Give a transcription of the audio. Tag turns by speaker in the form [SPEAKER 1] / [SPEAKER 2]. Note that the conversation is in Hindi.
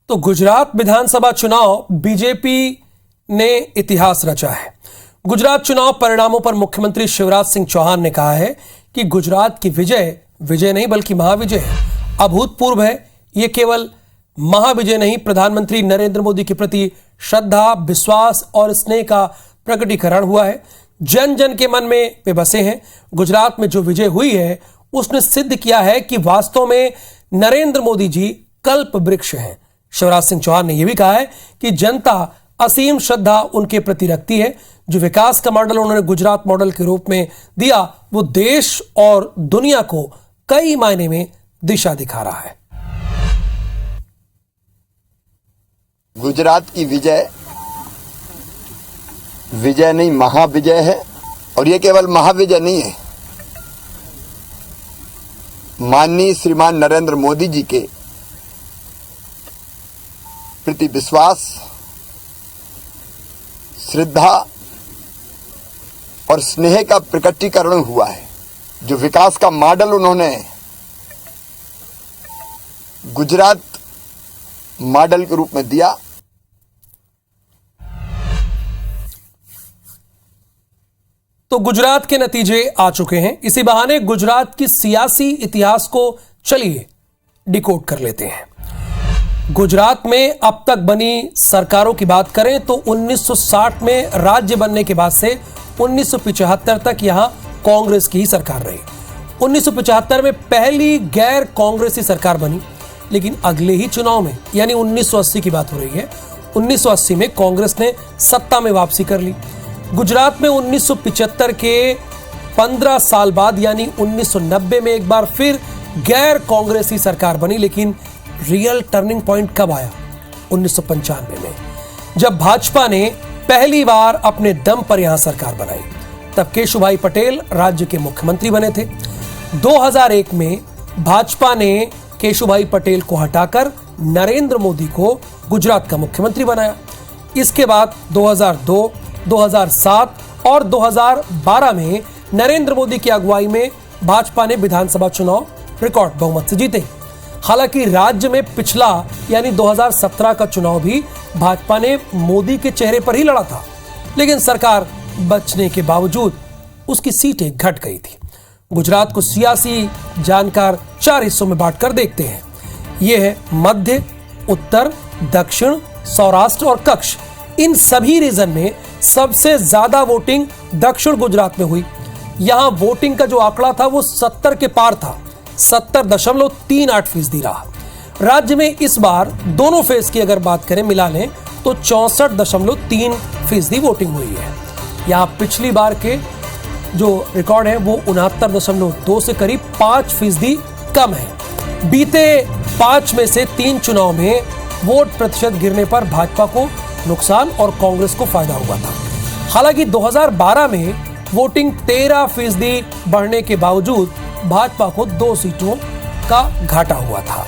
[SPEAKER 1] तो गुजरात विधानसभा चुनाव बीजेपी ने इतिहास रचा है। गुजरात चुनाव परिणामों पर मुख्यमंत्री शिवराज सिंह चौहान ने कहा है कि गुजरात की विजय विजय नहीं बल्कि महाविजय है, अभूतपूर्व है। यह केवल महाविजय नहीं, प्रधानमंत्री नरेंद्र मोदी के प्रति श्रद्धा, विश्वास और स्नेह का प्रकटीकरण हुआ है। जन जन के मन में वे बसे हैं। गुजरात में जो विजय हुई है उसने सिद्ध किया है कि वास्तव में नरेंद्र मोदी जी कल्प वृक्ष हैं। शिवराज सिंह चौहान ने यह भी कहा है कि जनता असीम श्रद्धा उनके प्रति रखती है। जो विकास का मॉडल उन्होंने गुजरात मॉडल के रूप में दिया, वो देश और दुनिया को कई मायने में दिशा दिखा रहा है।
[SPEAKER 2] गुजरात की विजय विजय नहीं, महाविजय है। और ये केवल महाविजय नहीं है, माननीय श्रीमान नरेंद्र मोदी जी के प्रति विश्वास, श्रद्धा और स्नेह का प्रकटीकरण हुआ है। जो विकास का मॉडल उन्होंने गुजरात मॉडल के रूप में दिया,
[SPEAKER 1] तो गुजरात के नतीजे आ चुके हैं। इसी बहाने गुजरात की सियासी इतिहास को चलिए डिकोड कर लेते हैं। गुजरात में अब तक बनी सरकारों की बात करें तो 1960 में राज्य बनने के बाद से 1975 तक यहां कांग्रेस की ही सरकार रही। 1975 में पहली गैर कांग्रेसी सरकार बनी, लेकिन अगले ही चुनाव में, यानी 1980 की बात हो रही है, 1980 में कांग्रेस ने सत्ता में वापसी कर ली। गुजरात में 1975 के 15 साल बाद यानी 1990 में एक बार फिर गैर कांग्रेसी सरकार बनी, लेकिन रियल टर्निंग पॉइंट कब आया? 1995 में, जब भाजपा ने पहली बार अपने दम पर यहां सरकार बनाई। तब केशुभाई पटेल राज्य के मुख्यमंत्री बने थे। 2001 में भाजपा ने केशुभाई पटेल को हटाकर नरेंद्र मोदी को गुजरात का मुख्यमंत्री बनाया। इसके बाद 2002, 2007 और 2012 में नरेंद्र मोदी की अगुवाई में भाजपा ने विधानसभा चुनाव रिकॉर्ड बहुमत से जीते। हालांकि राज्य में पिछला यानी 2017 का चुनाव भी भाजपा ने मोदी के चेहरे पर ही लड़ा था, लेकिन सरकार बचने के बावजूद उसकी सीटें घट गई थी। गुजरात को सियासी जानकार 4 हिस्सों में बांटकर देखते हैं। यह है मध्य, उत्तर, दक्षिण, सौराष्ट्र और कच्छ। इन सभी रीजन में सबसे ज्यादा वोटिंग दक्षिण गुजरात में हुई। यहां वोटिंग का जो आंकड़ा था वो 70 के पार था, 70.38% रहा। राज्य में इस बार दोनों फेज की अगर बात करें, मिला लें, तो 64.3% वोटिंग हुई है। यहां पिछली बार के जो रिकॉर्ड है वो 69.2 से करीब 5% कम है। बीते 5 में से 3 चुनाव में वोट प्रतिशत गिरने पर भाजपा को नुकसान और कांग्रेस को फायदा हुआ था। हालांकि 2012 में वोटिंग 13% बढ़ने के बावजूद भाजपा को 2 सीटों का घाटा हुआ था।